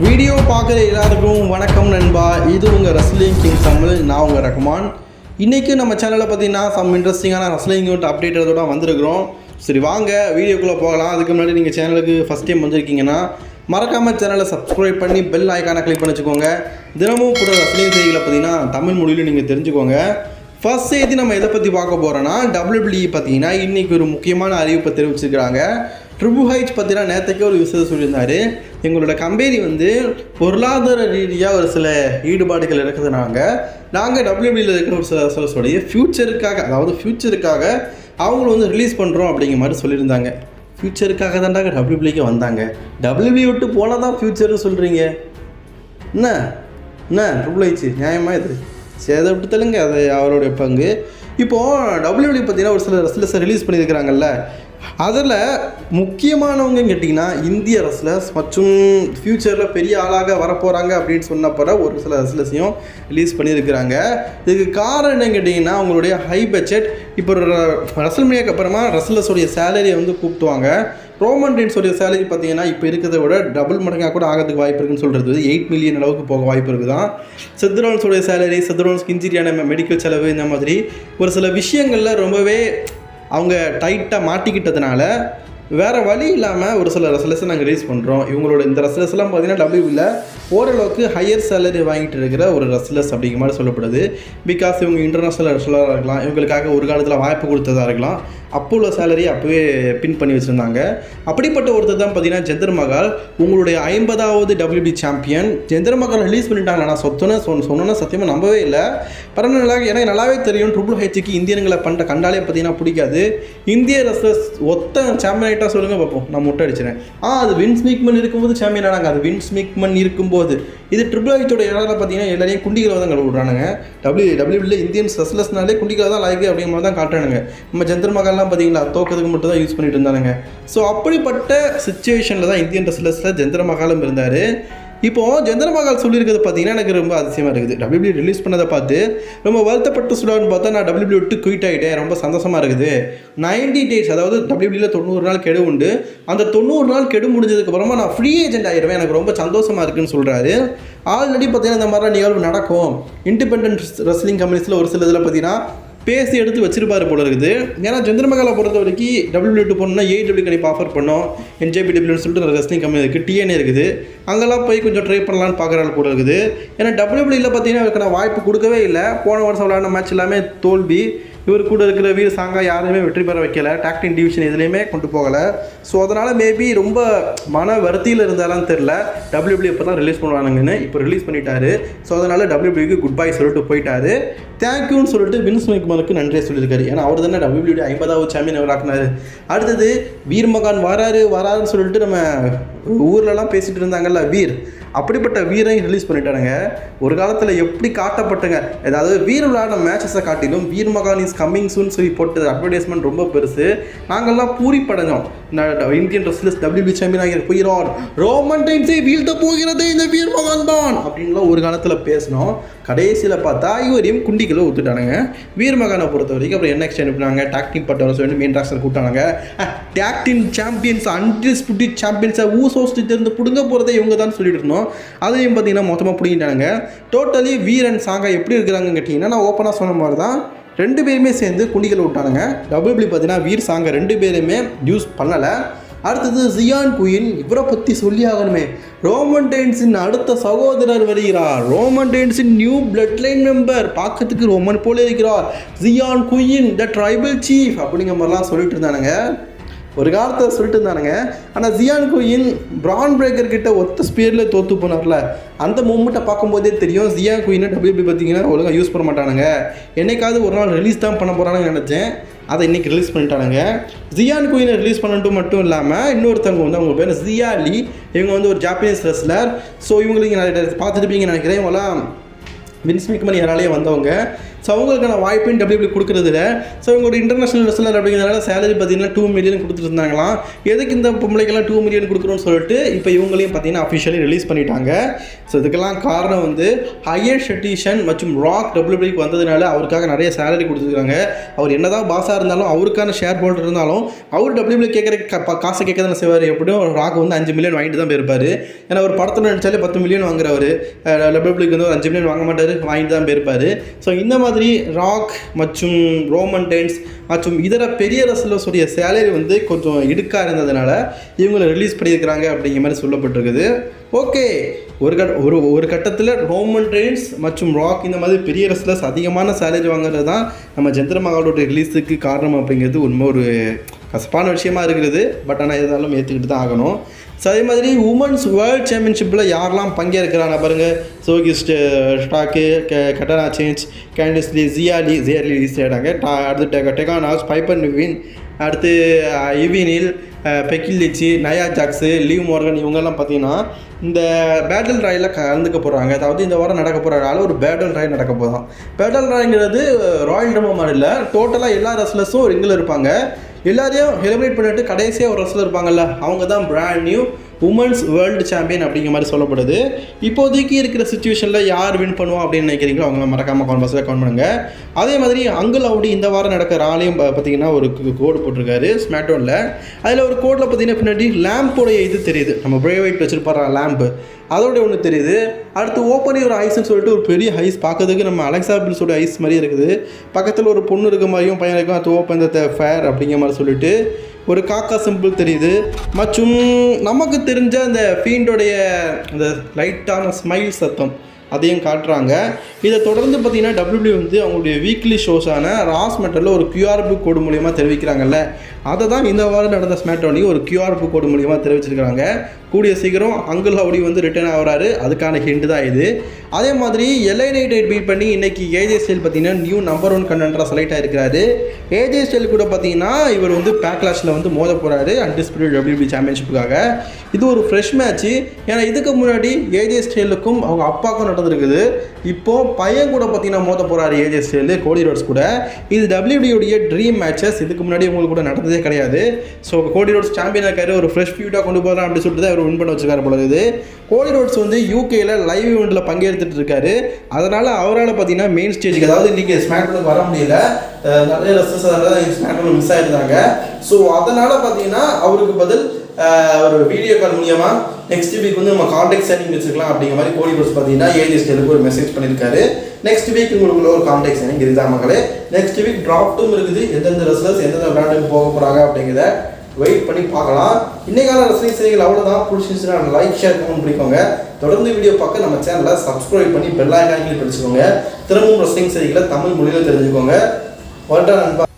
Video பார்க்குற எல்லாருக்கும் வணக்கம் நண்பா. இது உங்கள் ரெஸ்லிங் கிங் தமிழ். நான் உங்கள் ரஹ்மான். இன்றைக்கி நம்ம சேனலில் பார்த்தீங்கன்னா சம் இன்ட்ரெஸ்டிங்கான ரெஸ்லிங் அப்டேட் அதோட வந்திருக்கிறோம். சரி வாங்க வீடியோக்குள்ளே போகலாம். அதுக்கு முன்னாடி நீங்கள் சேனலுக்கு ஃபஸ்ட் டைம் வந்திருக்கீங்கன்னா மறக்காமல் சேனலை சப்ஸ்கிரைப் பண்ணி பெல் ஐக்கானை கிளிக் பண்ணி வச்சுக்கோங்க. தினமும் கூட ரெஸ்லிங் செய்திகளை பார்த்தீங்கன்னா தமிழ் மொழியில் நீங்கள் தெரிஞ்சுக்கோங்க. ஃபர்ஸ்ட் செய்தி நம்ம எதை பற்றி பார்க்க போகிறோன்னா WWE பார்த்தீங்கன்னா இன்றைக்கி ஒரு முக்கியமான அறிவிப்பை தெரிவிச்சிருக்கிறாங்க. ட்ரிபிள் ஹெச் பார்த்தீங்கன்னா நேற்றுக்கே ஒரு விஷயம் சொல்லியிருந்தார். எங்களோட கம்பெனி பொருளாதார ரீதியாக ஒரு சில ஈடுபாடுகள் இருக்கிறதுனால நாங்கள் WWEயில் இருக்கிற ஒரு சில ரெஸ்லர்ஸோடைய ஃப்யூச்சருக்காக அவங்கள ரிலீஸ் பண்ணுறோம் அப்படிங்கிற மாதிரி சொல்லியிருந்தாங்க. ஃப்யூச்சருக்காக தான்டாங்க WWEக்கு வந்தாங்க. WWE விட்டு போனால் தான் ஃப்யூச்சர்னு சொல்கிறீங்க. என்ன ட்ரிபிள் ஹெச் நியாயமாக இது? சரி அதை விட்டு தள்ளுங்க, அது அவருடைய பங்கு. இப்போது WWE பார்த்தீங்கன்னா ஒரு சில ரெஸ்லர்ஸை ரிலீஸ் பண்ணியிருக்கிறாங்கல்ல, அதில் முக்கியமானவங்க கேட்டிங்கன்னா இந்திய ரெஸ்லர்ஸ் மற்றும் ஃப்யூச்சரில் பெரிய ஆளாக வரப்போகிறாங்க அப்படின்னு சொன்னப்போ ஒரு சில ரெஸ்லர்ஸையும் ரிலீஸ் பண்ணியிருக்கிறாங்க. இதுக்கு காரணம் என்னன்னு கேட்டிங்கன்னா அவங்களுடைய ஹை பட்ஜெட். இப்போ ரெஸ்ல்மேனியாக்கு அப்புறமா ரெஸ்லர்ஸோடைய சேலரியை கூப்பிட்டுவாங்க. ரோமன் ரெயின்ஸோடைய சேலரி பார்த்தீங்கன்னா இப்போ இருக்கிறத விட டபுள் மடங்காக கூட ஆகிறதுக்கு வாய்ப்பு இருக்குன்னு சொல்கிறது. 8 மில்லியன் அளவுக்கு போக வாய்ப்பு இருக்குதான். செத் ரோலின்ஸோடைய சேலரி, செத் ரோலின்ஸ்க்கு இன்ஜுரியான மெடிக்கல் செலவு, இந்த மாதிரி ஒரு சில விஷயங்களில் ரொம்பவே அவங்க டைட்டாக மாட்டிக்கிட்டதுனால வேறு வழி இல்லாமல் ஒரு சில ரெஸ்லர்ஸை நாங்கள் ரிலீஸ் பண்ணுறோம். இவங்களோட இந்த ரெஸ்லர்ஸ்லாம் பார்த்தீங்கன்னா WWEயில் ஓரளவுக்கு ஹையர் சேலரி வாங்கிட்டு இருக்கிற ஒரு ரெஸ்லர்ஸ் அப்படிங்கிற மாதிரி சொல்லப்படுது. பிகாஸ் இவங்க இன்டர்நேஷ்னல் ரெஸ்லராக இருக்கலாம், இவங்களுக்காக ஒரு காலத்தில் வாய்ப்பு கொடுத்ததாக இருக்கலாம். அப்போ உள்ள சேலரி அப்போவே பின் பண்ணி வச்சுருந்தாங்க. அப்படிப்பட்ட ஒருத்தர் தான் பார்த்தீங்கன்னா ஜிந்தர் மஹால், உங்களுடைய 50வது WWE champion. Jinder Mahal release பண்ணிட்டாங்க. நான் சொன்னோன்னா சத்தியமாக நம்பவே இல்லை. பரவாயில்ல, எனக்கு நல்லாவே தெரியும் ட்ரிபிள் ஹெச்சுக்கு இந்தியன்களை கண்டாலே பார்த்தீங்கன்னா பிடிக்காது. இந்திய ரெஸ்லர்ஸ் ஒத்த சாம்பியன் ஆகிட்டா சொல்லுங்கள் பார்ப்போம், நான் முட்டை அடிச்சிடறேன். அது வின்ஸ் மிக்மன் இருக்கும்போது சாம்பியன் ஆனாங்க. அது வின்ஸ் மிக்மன் இருக்கும்போது இது ட்ரிபிள் ஹெச்சோட இடத்துல பார்த்தீங்கன்னா எல்லாரையும் குண்டிகளை தான் கழுவி விட்றானுங்க. WWEயில் இந்தியன்ஸ் ரெஸ்லர்ஸ்னாலே குண்டிகளை தான் லாய்க்கு அப்படிங்கிற மாதிரி தான் காட்டுறானுங்க. நம்ம ஜிந்தர் மஹால்லாம் பார்த்தீங்களா தோக்கிறதுக்கு மட்டும் தான் யூஸ் பண்ணிட்டு இருந்தானுங்க. ஸோ அப்படிப்பட்ட சுச்சுவேஷனில் தான் இந்தியன் ரெஸ்லர்ஸில் ஜிந்தர் மஹாலும் இருந்தார். இப்போது ஜிந்தர் மஹால் சொல்லியிருக்கிறது பார்த்தீங்கன்னா எனக்கு ரொம்ப அதிசயமாக இருக்குது. WWE ரிலீஸ் பண்ணதை பார்த்து ரொம்ப வருத்தப்பட்டு சொல்லுவான்னு பார்த்தா நான் WWE விட்டு குயிட் ஆகிட்டேன், ரொம்ப சந்தோஷமாக இருக்குது. 90 டேஸ், அதாவது WWEயில் 90 நாள் கெடு உண்டு. அந்த 90 நாள் கெடு முடிஞ்சதுக்கப்புறமா நான் ஃப்ரீ ஏஜென்ட் ஆகிடுவேன், எனக்கு ரொம்ப சந்தோஷமாக இருக்குதுன்னு சொல்கிறாரு. ஆல்ரெடி பார்த்தீங்கன்னா இந்த மாதிரிலாம் நிகழ்வு நடக்கும். இண்டிபெண்டன்ட் ரெஸ்லிங் கம்பெனிஸில் ஒரு சில இதில் பார்த்தீங்கன்னா பேசி எடுத்து வச்சிருப்பாரு போல இருக்குது. ஏன்னா ஜிந்தர் மஹாலை பொறுத்த வரைக்கும் WWE விட்டு போகணுன்னா AEW கண்டிப்பாக ஆஃபர் பண்ணோம். NJPWன்னு சொல்லிட்டு ஒரு ரெஸ்லிங் கம்பெனி இருக்குது, TNA இருக்குது. அங்கெல்லாம் போய் கொஞ்சம் ட்ரை பண்ணலான்னு பார்க்குறாள் போல இருக்குது. ஏன்னா WWEயில் பார்த்தீங்கன்னா அவருக்கு நான் வாய்ப்பு கொடுக்கவே இல்லை. போன வருஷம் விளையாடின மேட்ச் எல்லாமே தோல்வி. இவர் கூட இருக்கிற வீர் சாங்கா யாருமே வெற்றி பெற வைக்கலை. டாக்டிங் டிவிஷன் எதுலேயுமே கொண்டு போகலை. ஸோ அதனால் மேபி ரொம்ப மன வருத்தியில் இருந்தாலும் தெரில. WWE இப்போ தான் ரிலீஸ் பண்ணுவானுங்கன்னு இப்போ ரிலீஸ் பண்ணிட்டாரு. ஸோ அதனால் WWEக்கு குட் பை சொல்லிட்டு போயிட்டாரு. தேங்க்யூன்னு சொல்லிட்டு வின்ஸ் மெக்மனுக்கு நன்றியை சொல்லியிருக்காரு. ஏன்னா அவர் தானே WWE 50வது சாம்பியன் அவர் ஆக்குனாரு. அடுத்தது வீர் மகான் வராருன்னு சொல்லிட்டு நம்ம ஊர்லலாம் பேசிகிட்டு இருந்தாங்கல்ல வீர், அப்படிப்பட்ட வீரையும் ரிலீஸ் பண்ணிட்டானுங்க. ஒரு காலத்தில் எப்படி காட்டப்பட்டுங்க, அதாவது வீர் விளையாட மேட்சஸை காட்டிலும் வீர் மகான் இஸ் கம்மிங் சூன் சொல்லி போட்டு அட்வர்டைஸ்மெண்ட் ரொம்ப பெருசு. நாங்கள்லாம் பூரிப்படைஞ்சோம். இந்தியன் ரெஸ்லர்ஸ் WWE சாம்பியன் ஆகிய போயிடும், ரோமன் ரெயின்ஸை வீழ்த்த போகிறது இந்த வீர் மகான் தான் அப்படின்லாம் ஒரு காலத்தில் பேசினோம். கடைசியில் பார்த்தா இவரையும் குண்டிகளை ஊற்றுட்டானுங்க. வீர் மகானை பொறுத்த வரைக்கும் அப்புறம் என்ன எக்ஸ்டெண்ட் பண்ணாங்க, டாக்டிங் பட்டவரை சொல்லி மெயின் ராக்ஸர் கூட்டானுங்க. டாக்டிங் சாம்பியன்ஸ், அன்டிஸ்பியூட்டட் சாம்பியன்ஸை ஊசோஸ்ட்டு இருந்து பிடுங்க போகிறதே இவங்க தான் சொல்லிட்டு இருந்தோம். அதையும் பார்த்தீங்கன்னா மொத்தமாக பிடிங்கிட்டானுங்க. டோட்டலி வீர் அண்ட் சாங்கா எப்படி இருக்கிறாங்கன்னு கேட்டிங்கன்னா நான் ஓப்பனாக சொன்ன மாதிரி தான் 2 பேருமே சேர்ந்து குண்டிகளை விட்டானுங்க. WWE பார்த்தீங்கன்னா வீர் சாங்கா 2 பேருமே யூஸ் பண்ணலை. அடுத்தது ஜியான் குயின், இவரை பற்றி சொல்லி ஆகணுமே. ரோமன் ரெயின்ஸின் அடுத்த சகோதரர் வருகிறார். ரோமன் ரெயின்ஸின் நியூ பிளட் லைன் மெம்பர், பார்க்கறதுக்கு ரோமன் போல இருக்கிறார். Zion Quinn the tribal chief அப்படிங்கிற மாதிரிலாம் சொல்லிட்டு இருந்தானுங்க. ஒரு காலத்தில் சொல்லிட்டு இருந்தானுங்க. ஆனால் ஜியான் குயின் பிரான் பிரேக்கர் கிட்ட ஒத்த ஸ்பீரில் தோற்று போனார்ல, அந்த மூமெண்ட்டை பார்க்கும்போதே தெரியும் ஜியான் குயினை WWE பார்த்தீங்கன்னா ஒழுங்காக யூஸ் பண்ண மாட்டானுங்க. என்னைக்காவது ஒரு நாள் ரிலீஸ் தான் பண்ண போகிறான்னு நினச்சேன். அதை இன்றைக்கி ரிலீஸ் பண்ணிட்டானுங்க. ஜியான் குயினை ரிலீஸ் பண்ணிட்டு மட்டும் இல்லாமல் இன்னொருத்தவங்க அவங்க பேர் ஜியா லீ. இவங்க ஒரு ஜாப்பனீஸ் ரெஸ்லர். ஸோ இவங்களுக்கு நிறைய பார்த்துருப்பீங்கன்னு நினைக்கிறேன். இவங்களாம் வின்ஸ் மிக்மன் யாராலேயே வந்தவங்க. ஸோ அவங்களுக்கான வாய்ப்பையும் WWE கொடுக்குறதில்ல. ஸோ இவங்களோட இன்டர்நேஷனல் ரெஸ்லர் அப்படிங்கிறதுனால சேலரி பார்த்தீங்கன்னா 2 மில்லியன் கொடுத்துட்டு இருந்தாங்களாம். எதுக்கு இந்த பொம்பளைக்கெல்லாம் 2 மில்லியன் கொடுக்குறோன்னு சொல்லிட்டு இப்போ இவங்களையும் பார்த்தீங்கன்னா அஃபிஷியலி ரிலீஸ் பண்ணிட்டாங்க. ஸோ இதுக்கெல்லாம் காரணம் வந்து ஹையர் ஷெட்டிஷன் மற்றும் ராக் WWEக்கு வந்ததுனால அவருக்காக நிறைய சேலரி கொடுத்துருக்காங்க. அவர் என்னதான் பாஸாக இருந்தாலும் அவருக்கான ஷேர் ஹோல்டர் இருந்தாலும் அவர் WWE கேட்குற காசை கேட்க தானே செய்வார். எப்படியும் ராக் வந்து 5 மில்லியன் வாங்கிட்டு தான் போயிருப்பார். ஏன்னா ஒரு படத்தில் நடிச்சாலே 10 மில்லியன் வாங்குறவர், WWEக்கு வந்து ஒரு 5 மில்லியன் வாங்க மாட்டார், வாங்கிட்டு தான் போயிருப்பார். ஸோ இந்த மாதிரி ராக் மற்றும் ரோமன் ரெய்ன்ஸ் மற்றும் இதர பெரிய ரெஸ்லர்ஸுடைய சேலரி வந்து கொஞ்சம் இடுக்காக இருந்ததுனால இவங்களை ரிலீஸ் பண்ணியிருக்கிறாங்க அப்படிங்கிற மாதிரி சொல்லப்பட்டிருக்குது. ஓகே, ஒரு கட்டத்தில் ரோமன் ரெய்ன்ஸ் மற்றும் ராக் இந்த மாதிரி பெரிய ரெஸ்லர்ஸ் அதிகமான சேலரி வாங்குறது தான் நம்ம ஜந்தர் மஹாலோட ரிலீஸுக்கு காரணம் அப்படிங்கிறது உண்மை ஒரு கசப்பான விஷயமா இருக்கிறது. பட் ஆனால் இருந்தாலும் ஏற்றுக்கிட்டு தான் ஆகணும். ஸோ அதே மாதிரி உமன்ஸ் வேர்ல்டு சாம்பியன்ஷிப்பில் யாரெல்லாம் பங்கேற்கிறாங்க பாருங்கள். சோகி ஸ்டாக்கு, கட்டானா சேஞ்ச், கேண்டிஸ் லீ, ஜியாலி ரிலீஸ் ஆகிட்டாங்க. அடுத்து டெகானாஸ், பைப்பர் நிவின், அடுத்து இவினில், பெக்கிலிச்சி, நயா ஜாக்ஸு, லீவ் மோர்கன் இவங்கெல்லாம் பார்த்தீங்கன்னா இந்த பேட்டில் ராயில் கலந்துக்க போகிறாங்க. அதாவது இந்த வாரம் நடக்க போகிறாங்க ஒரு பேட்டில் ராய் நடக்க போதான். பேட்டில் ராய்ங்கிறது ராயல் ரம்பல் மாதிரி இல்லை, டோட்டலாக எல்லா ரெஸ்லர்ஸும் ரிங்கில் இருப்பாங்க. எல்லாரையும் எலிமினேட் பண்ணிட்டு கடைசியாக ஒரு ரெஸ்லர் இருப்பாங்கல்ல, அவங்க தான் brand new women's world champion அப்படிங்கிற மாதிரி சொல்லப்படுது. இப்போதைக்கு இருக்கிற சுச்சுவேஷனில் யார் வின் பண்ணுவோம் அப்படின்னு நினைக்கிறீங்களோ அவங்கள மறக்காமல் கான்வர்ஸில் கவுண்ட் பண்ணுங்கள். அதே மாதிரி அங்கிள் அவுடி இந்த வாரம் நடக்கிற ஆலையும் பார்த்தீங்கன்னா ஒரு கோடு போட்டிருக்காரு ஸ்மாக்டவுனில். அதில் ஒரு கோடில் பார்த்தீங்கன்னா பின்னாடி லேம்போடைய இது தெரியுது, நம்ம பிரேவ் ஒயிட் வச்சுருப்பாரு லேம்பு, அதோடைய ஒன்று தெரியுது. அடுத்து ஓப்பனி ஒரு ஐஸ்ன்னு சொல்லிட்டு ஒரு பெரிய ஐஸ் பார்க்கறதுக்கு நம்ம அலெக்சா பில்ஸோட ஐஸ் மாதிரியே இருக்குது. பக்கத்தில் ஒரு பொண்ணு இருக்க மாதிரியும் பையன் இருக்கும், அது ஓப்பன் த ஃபேர் அப்படிங்கிற மாதிரி சொல்லிட்டு ஒரு காக்கா சிம்பிள் தெரியுது. மற்றும் நமக்கு தெரிஞ்ச அந்த ஃபீண்டோடைய அந்த லைட்டான ஸ்மைல் சத்தம் அதையும் காட்டுறாங்க. இதை தொடர்ந்து பார்த்தீங்கன்னா WWE வந்து அவங்களுடைய வீக்லி ஷோஸான ராஸ் மெட்டலில் ஒரு QR கோடு மூலியமாக தெரிவிக்கிறாங்கல்ல, அதை தான் இந்த வாரம் நடந்த ஸ்மாக்டவுன்லையும் ஒரு QR கோடு மூலியமாக தெரிவிச்சிருக்கிறாங்க. கூடிய சீக்கிரம் அங்கிள் ஹவுடி வந்து ரிட்டர்ன் ஆகிறாரு, அதுக்கான ஹிண்ட் தான் இது. அதே மாதிரி LA Knight பீட் பண்ணி இன்றைக்கி AJ Styles பார்த்தீங்கன்னா நியூ நம்பர் 1 கண்டெண்டராக செலக்ட் ஆகிருக்கிறாரு. AJ Styles கூட பார்த்தீங்கன்னா இவர் வந்து பேக்லாஷில் வந்து மோத போகிறாரு அன்டிஸ்பியூட்டட் WWE சாம்பியன்ஷிப்புக்காக. இது ஒரு ஃப்ரெஷ் மேட்ச்சு. ஏன்னா இதுக்கு முன்னாடி AJ Stylesக்கும் அவங்க அப்பாவுக்கும் நடந்திருக்குது. இப்போது பையன் கூட பார்த்தீங்கன்னா மோத போகிறாரு AJ Styles கோடி ரோட்ஸ் கூட. இது WWE ட்ரீம் மேட்சஸ், இதுக்கு முன்னாடி உங்களுக்கு கூட நடந்ததே கிடையாது. ஸோ கோடி ரோட்ஸ் சாம்பியன் ஆக்காரு, ஒரு ஃப்ரெஷ் ஃபியூட்டாக கொண்டு போகிறான் அப்படின்னு சொல்லிட்டு தான் வின் பண்ண வச்சிருக்காரு போல இருக்குது. கோடி ரோட்ஸ் வந்து UKல லைவ் ஈவெண்ட்டில் பங்கேற்றுட்டு இருக்காரு. அதனால் அவரால் பார்த்தீங்கன்னா மெயின் ஸ்டேஜுக்கு, அதாவது இன்றைக்கி ஸ்மாக்டவுனுக்கு வர முடியல, நிறைய ரெஸ்லர்ஸ் அதனால் ஸ்மாக்டவுன் மிஸ் ஆகிருந்தாங்க. ஸோ அதனால் பார்த்தீங்கன்னா அவருக்கு பதில் ஒரு வீடியோ கால் மூலியமாக நெக்ஸ்ட் வீக் வந்து நம்ம கான்டாக்ட் செட்டிங் வச்சுக்கலாம் அப்படிங்கிற மாதிரி கோடி ரோட்ஸ் பார்த்தீங்கன்னா AJ Stylesக்கு ஒரு மெசேஜ் பண்ணியிருக்காரு. நெக்ஸ்ட் வீக் உங்களுக்குள்ள ஒரு கான்டாக்ட் செட்டிங் இருந்தா மக்களே. நெக்ஸ்ட் வீக் டிராஃப்ட்டும் இருக்குது, எந்தெந்த ரெஸ்லர்ஸ் எந்தெந்த பிராண்டுக்கு போக போகிறாங்க அப்படிங்கிறத வெயிட் பண்ணி பார்க்கலாம். இன்றைக்கான ரெஸ்லிங் செய்திகள் அவ்வளோதான். பிடிச்சிருந்துச்சுன்னா லைக் ஷேர் கமெண்ட் பண்ணிக்கோங்க. தொடர்ந்து வீடியோ பார்க்க நம்ம சேனலை சப்ஸ்கிரைப் பண்ணி பெல் ஐகான் கிளிக் பண்ணிச்சுக்கோங்க. திரும்பவும் ரெஸ்லிங் செய்திகளை தமிழ் மொழியில் தெரிஞ்சுக்கோங்க. வரட்டா நண்பா.